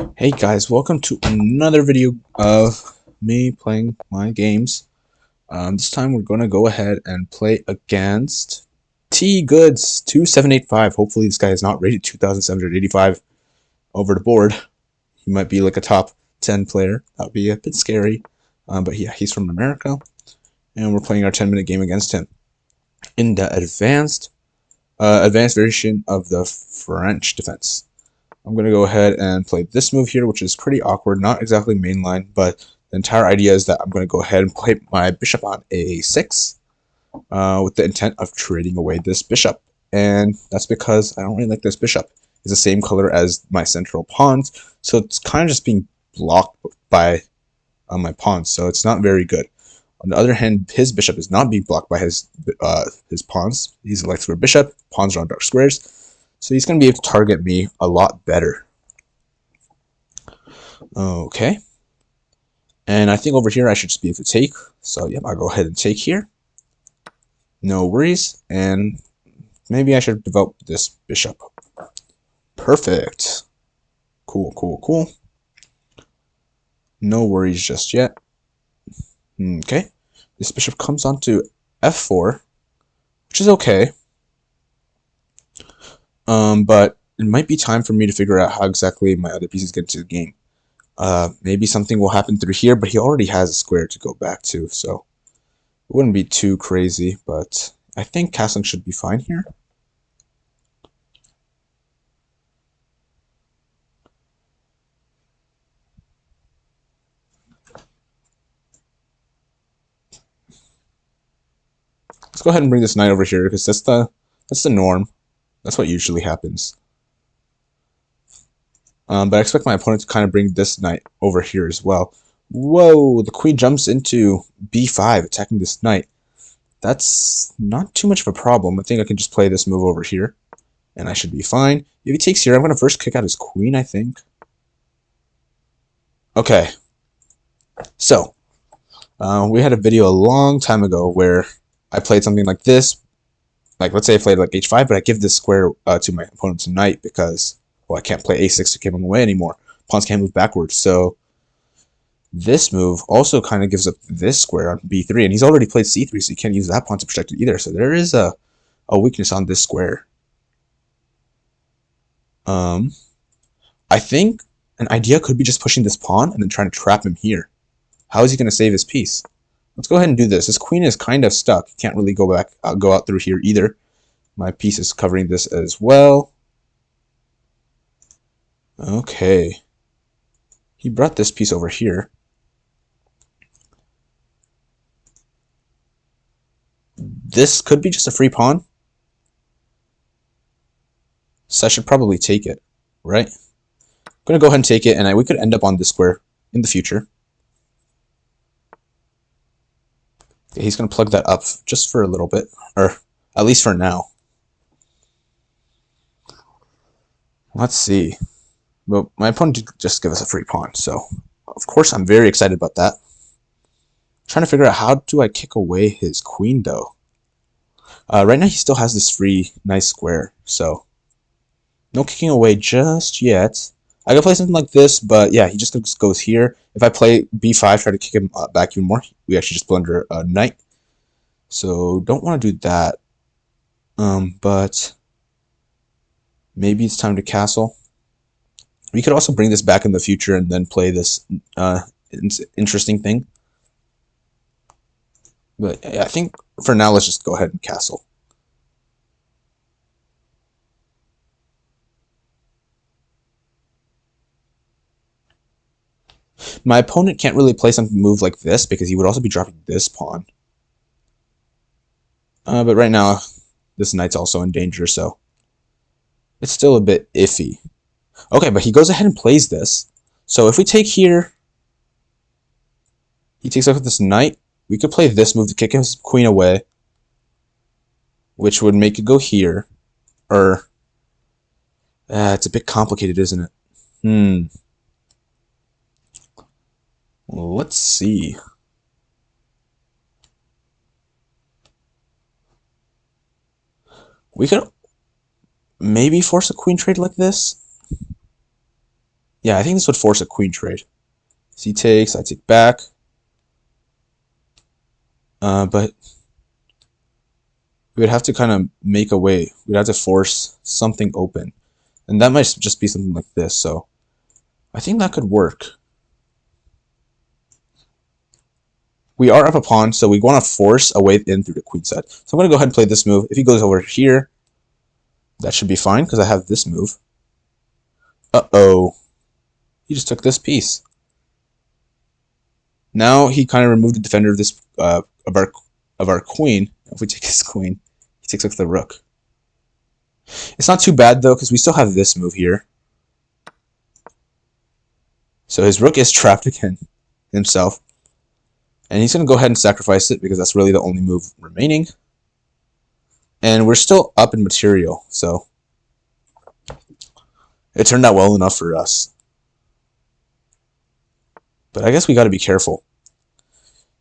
Hey guys, welcome to another video of me playing my games. This time we're going to go ahead and play against T Goods 2785. Hopefully this guy is not rated 2785 over the board. He might be like a top 10 player. That would be a bit scary. But yeah, he's from America, and we're playing our 10-minute game against him in the advanced version of the French defense. I'm going to go ahead and play this move here, which is pretty awkward, not exactly mainline, but the entire idea is that I'm going to go ahead and play my bishop on a6 with the intent of trading away this bishop. And that's because I don't really like this bishop. It's the same color as my central pawns, so it's kind of just being blocked by my pawns, so it's not very good. On the other hand, his bishop is not being blocked by his pawns. He's elected for bishop, pawns are on dark squares. So he's going to be able to target me a lot better. Okay. And I think over here I should just be able to take. So yeah, I'll go ahead and take here. No worries. And maybe I should develop this bishop. Perfect. Cool, cool, cool. No worries just yet. Okay. This bishop comes onto f4, which is okay. But it might be time for me to figure out how exactly my other pieces get into the game. Maybe something will happen through here, but he already has a square to go back to, so it wouldn't be too crazy, but I think castling should be fine here. Let's go ahead and bring this knight over here, because that's the norm. That's what usually happens. But I expect my opponent to kind of bring this knight over here as well. Whoa, the queen jumps into b5, attacking this knight. That's not too much of a problem. I think I can just play this move over here, and I should be fine. If he takes here, I'm going to first kick out his queen, I think. Okay. So, we had a video a long time ago where I played something like this. Like, let's say I played like h5, but I give this square to my opponent's knight because, well, I can't play a6 to give him away anymore. Pawns can't move backwards, so this move also kind of gives up this square on b3, and he's already played c3, so you can't use that pawn to protect it either. So there is a weakness on this square. I think an idea could be just pushing this pawn and then trying to trap him here. How is he going to save his piece? Let's go ahead and do this. His queen is kind of stuck. He can't really go out through here either. My piece is covering this as well. Okay. He brought this piece over here. This could be just a free pawn. So I should probably take it, right? I'm going to go ahead and take it, and we could end up on this square in the future. Okay, he's going to plug that up just for a little bit, or at least for now. Let's see. But my opponent did just give us a free pawn, so of course I'm very excited about that. I'm trying to figure out how do I kick away his queen, though. Right now he still has this free nice square, so no kicking away just yet. I could play something like this, but yeah, he just goes here. If I play b5, try to kick him back even more, we actually just blunder a knight. So don't want to do that. But maybe it's time to castle. We could also bring this back in the future and then play this interesting thing. But I think for now, let's just go ahead and castle. My opponent can't really play something move like this because he would also be dropping this pawn. But right now, this knight's also in danger, so it's still a bit iffy. Okay, but he goes ahead and plays this. So if we take here, he takes out with this knight. We could play this move to kick his queen away, which would make it go here. Or, it's a bit complicated, isn't it? Well, let's see. We could maybe force a queen trade like this. Yeah, I think this would force a queen trade. So he takes, I take back. But we would have to kind of make a way. We'd have to force something open. And that might just be something like this, so I think that could work. We are up a pawn, so we want to force a way in through the queen side. So I'm going to go ahead and play this move. If he goes over here, that should be fine, because I have this move. Uh-oh. He just took this piece. Now he kind of removed the defender of this of our queen. If we take his queen, he takes like the rook. It's not too bad though, because we still have this move here. So his rook is trapped again himself. And he's going to go ahead and sacrifice it because that's really the only move remaining. And we're still up in material, so it turned out well enough for us. But I guess we got to be careful.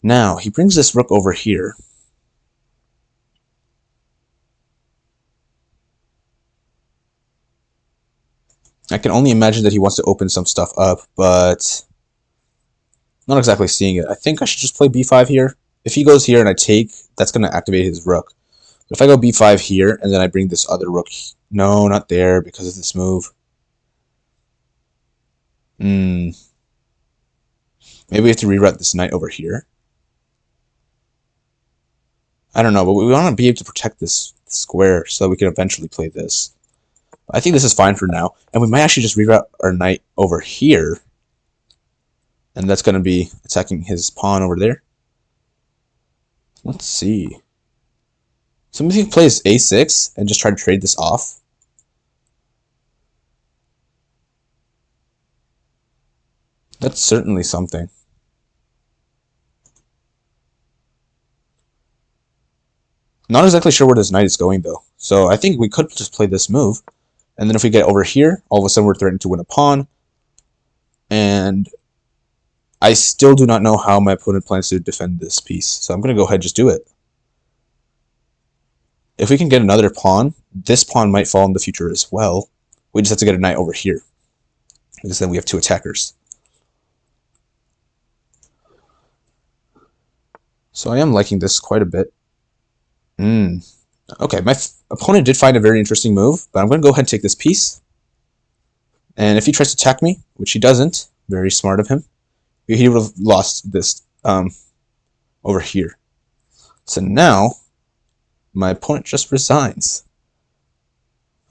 Now, he brings this rook over here. I can only imagine that he wants to open some stuff up, but not exactly seeing it. I think I should just play b5 here. If he goes here and I take, that's going to activate his rook. But if I go b5 here and then I bring this other rook, no, not there because of this move. Maybe we have to reroute this knight over here. I don't know, but we want to be able to protect this square so we can eventually play this. I think this is fine for now. And we might actually just reroute our knight over here. And that's going to be attacking his pawn over there. Let's see. Somebody plays a6 and just try to trade this off. That's certainly something. Not exactly sure where this knight is going, though. So I think we could just play this move. And then if we get over here, all of a sudden we're threatening to win a pawn. And I still do not know how my opponent plans to defend this piece. So I'm going to go ahead and just do it. If we can get another pawn, this pawn might fall in the future as well. We just have to get a knight over here. Because then we have two attackers. So I am liking this quite a bit. Okay, my opponent did find a very interesting move, but I'm going to go ahead and take this piece. And if he tries to attack me, which he doesn't, very smart of him, he would have lost this over here. So now, my opponent just resigns.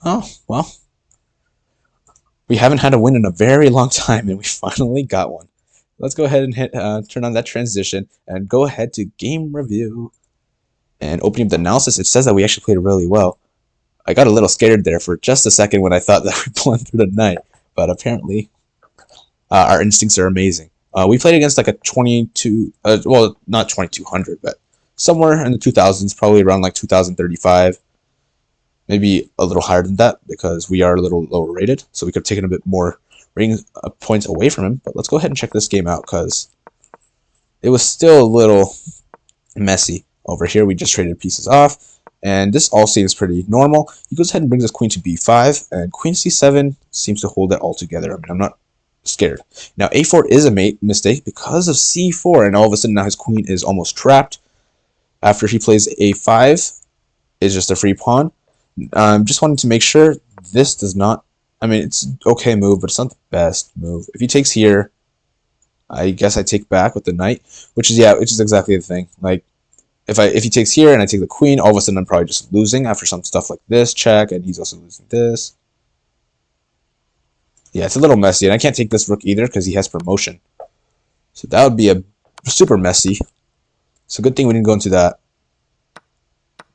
Oh, well. We haven't had a win in a very long time, and we finally got one. Let's go ahead and turn on that transition and go ahead to game review. And opening up the analysis, it says that we actually played really well. I got a little scared there for just a second when I thought that we blundered a knight, but apparently our instincts are amazing. We played against like a 22, well, not 2200, but somewhere in the 2000s, probably around like 2035. Maybe a little higher than that because we are a little lower rated, so we could have taken a bit more points away from him. But let's go ahead and check this game out because it was still a little messy. Over here, we just traded pieces off, and this all seems pretty normal. He goes ahead and brings us queen to b5, and queen c7 seems to hold it all together. I mean, I'm not scared. Now, a4 is a mistake because of c4, and all of a sudden now his queen is almost trapped. After he plays a5, is just a free pawn. Just wanted to make sure this does not... I mean, it's an okay move, but it's not the best move. If he takes here, I guess I take back with the knight, which is exactly the thing. Like, if he takes here and I take the queen, all of a sudden I'm probably just losing after some stuff like this check, and he's also losing this. Yeah, it's a little messy, and I can't take this rook either because he has promotion. So that would be a super messy. So good thing we didn't go into that.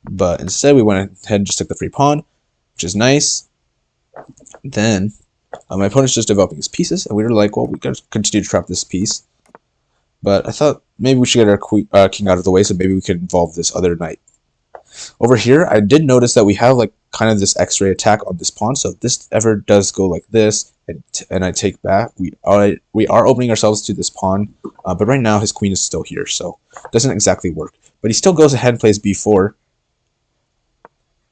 But instead we went ahead and just took the free pawn, which is nice. Then my opponent's just developing his pieces, and we were like, well, we gotta continue to trap this piece. But I thought maybe we should get our king out of the way, so maybe we could involve this other knight. Over here, I did notice that we have like kind of this X-ray attack on this pawn. So if this ever does go like this, and I take back, we are opening ourselves to this pawn. But right now, his queen is still here, so it doesn't exactly work. But he still goes ahead and plays b4.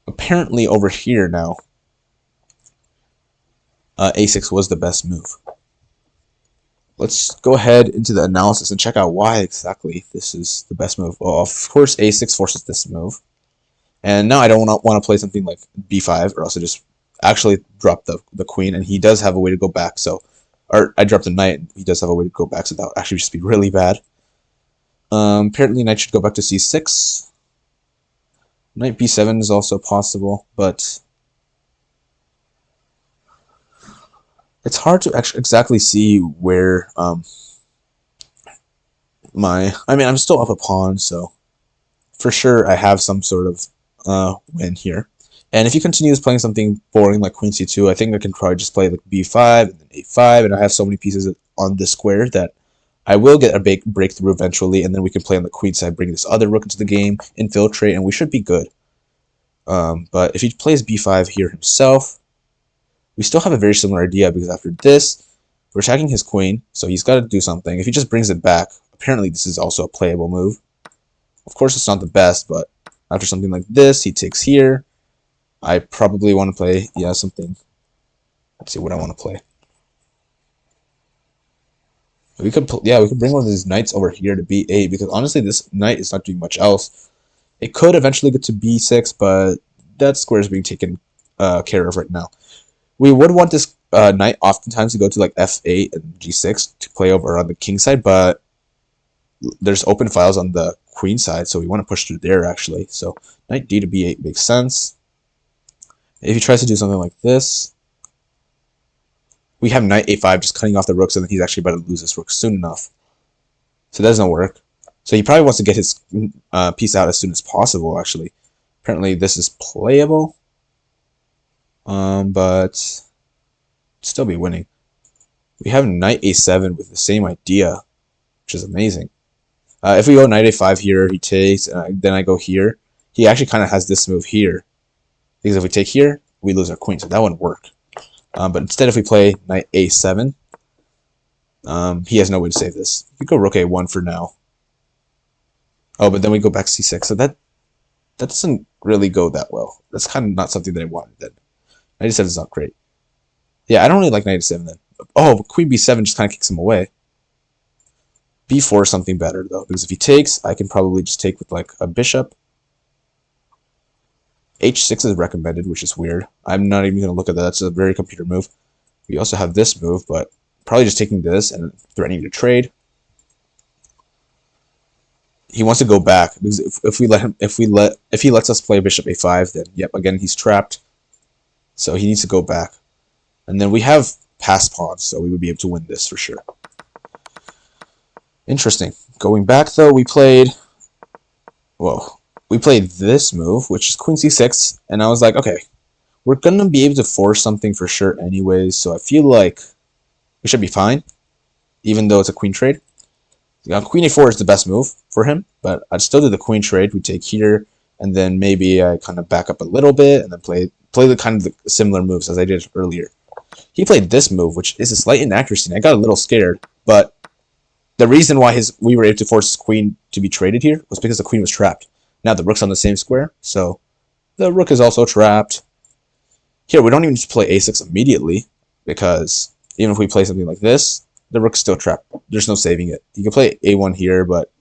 Apparently, over here now, a6 was the best move. let's go ahead into the analysis and check out why exactly this is the best move. Well, of course, a6 forces this move. And now I don't want to play something like b5, or else I just actually drop the queen, and he does have a way to go back. So, or I dropped the knight, and he does have a way to go back, so that would actually just be really bad. Apparently, knight should go back to c6. Knight b7 is also possible, but it's hard to actually exactly see where I mean, I'm still up a pawn, so for sure I have some sort of win here. And if he continues playing something boring like queen c2, I think I can probably just play like b5 and then a5, and I have so many pieces on this square that I will get a big breakthrough eventually, and then we can play on the queen side, bring this other rook into the game, infiltrate, and we should be good. But if he plays b5 here himself, we still have a very similar idea, because after this, we're attacking his queen, so he's got to do something. If he just brings it back, apparently this is also a playable move. Of course, it's not the best, but after something like this, he takes here. I probably want to play, yeah, something. Let's see what I want to play. We could bring one of these knights over here to b8, because honestly, this knight is not doing much else. It could eventually get to b6, but that square is being taken care of right now. We would want this knight oftentimes to go to like f8 and g6 to play over on the king side, but there's open files on the queen side, so we want to push through there actually. So knight d to b8 makes sense. If he tries to do something like this, we have knight a5 just cutting off the rooks, and then he's actually about to lose this rook soon enough. So that doesn't work. So he probably wants to get his piece out as soon as possible, actually. Apparently this is playable. But still be winning. We have knight a7 with the same idea, which is amazing. If we go knight a5 here, he takes, then I go here. He actually kind of has this move here, because if we take here, we lose our queen, so that wouldn't work. But instead, if we play knight a7, he has no way to save this. We go rook a1 for now. Oh, but then we go back c6, so that doesn't really go that well. That's kind of not something that I wanted then. Knight a7 is not great. Yeah, I don't really like knight a7 then. Oh, but queen b7 just kind of kicks him away. b4 is something better, though, because if he takes, I can probably just take with, like, a bishop. h6 is recommended, which is weird. I'm not even going to look at that. That's a very computer move. We also have this move, but probably just taking this and threatening to trade. He wants to go back, because if he lets us play bishop a5, then yep, again he's trapped. So he needs to go back. And then we have passed pawns, so we would be able to win this for sure. Interesting. Going back though, we played this move, which is queen c6, and I was like, okay, we're gonna be able to force something for sure anyways, so I feel like we should be fine, even though it's a queen trade. Queen a4 is the best move for him, but I'd still do the queen trade. We take here, and then maybe I kind of back up a little bit, and then play the kind of the similar moves as I did earlier. He played this move, which is a slight inaccuracy, and I got a little scared, but the reason why we were able to force his queen to be traded here was because the queen was trapped. Now the rook's on the same square, so the rook is also trapped. Here, we don't even need to play a6 immediately, because even if we play something like this, the rook's still trapped. There's no saving it. You can play a1 here, but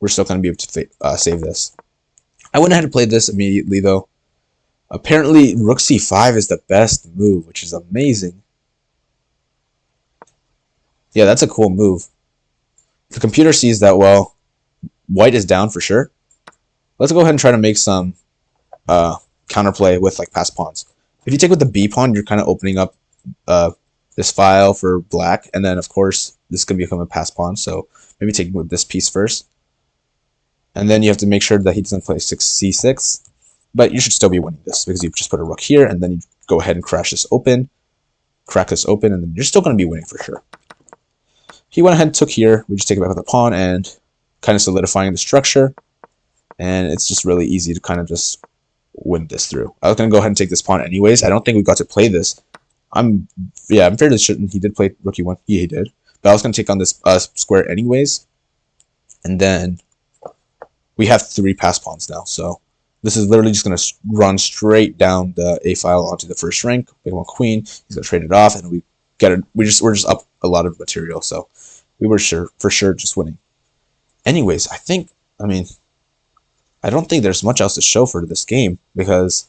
we're still going to be able to save this. I wouldn't have to play this immediately, though. Apparently, rook c5 is the best move, which is amazing. Yeah, that's a cool move. The computer sees that, well, white is down for sure. Let's go ahead and try to make some counterplay with like passed pawns. If you take with the b pawn, you're kind of opening up this file for black, and then of course this could become a passed pawn. So maybe taking with this piece first, and then you have to make sure that he doesn't play c6. But you should still be winning this, because you just put a rook here, and then you go ahead and crack this open, and then you're still going to be winning for sure. He went ahead and took here. We just take it back with a pawn and kind of solidifying the structure. And it's just really easy to kind of just win this through. I was going to go ahead and take this pawn anyways. I don't think we got to play this. I'm fairly certain he did play rook e1. Yeah, he did. But I was going to take on this square anyways. And then we have 3 passed pawns now. So this is literally just going to run straight down the a file onto the first rank. Big one queen. He's going to trade it off, and we get it. We're just up a lot of material, so we were for sure just winning. Anyways, I don't think there's much else to show for this game because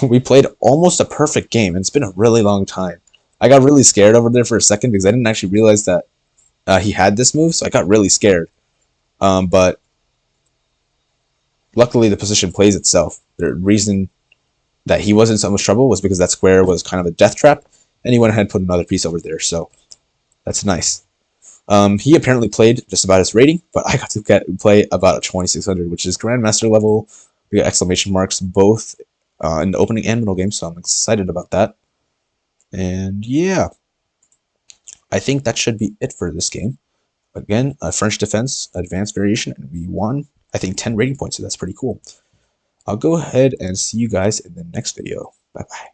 we played almost a perfect game, and it's been a really long time. I got really scared over there for a second because I didn't actually realize that he had this move, so I got really scared. But luckily, the position plays itself. The reason that he was in so much trouble was because that square was kind of a death trap, and he went ahead and put another piece over there, so that's nice. He apparently played just about his rating, but I got to play about a 2600, which is Grandmaster level. We got exclamation marks both in the opening and middle game, so I'm excited about that. And yeah, I think that should be it for this game. Again, French defense, advanced variation, and we won, I think, 10 rating points, so that's pretty cool. I'll go ahead and see you guys in the next video. Bye-bye.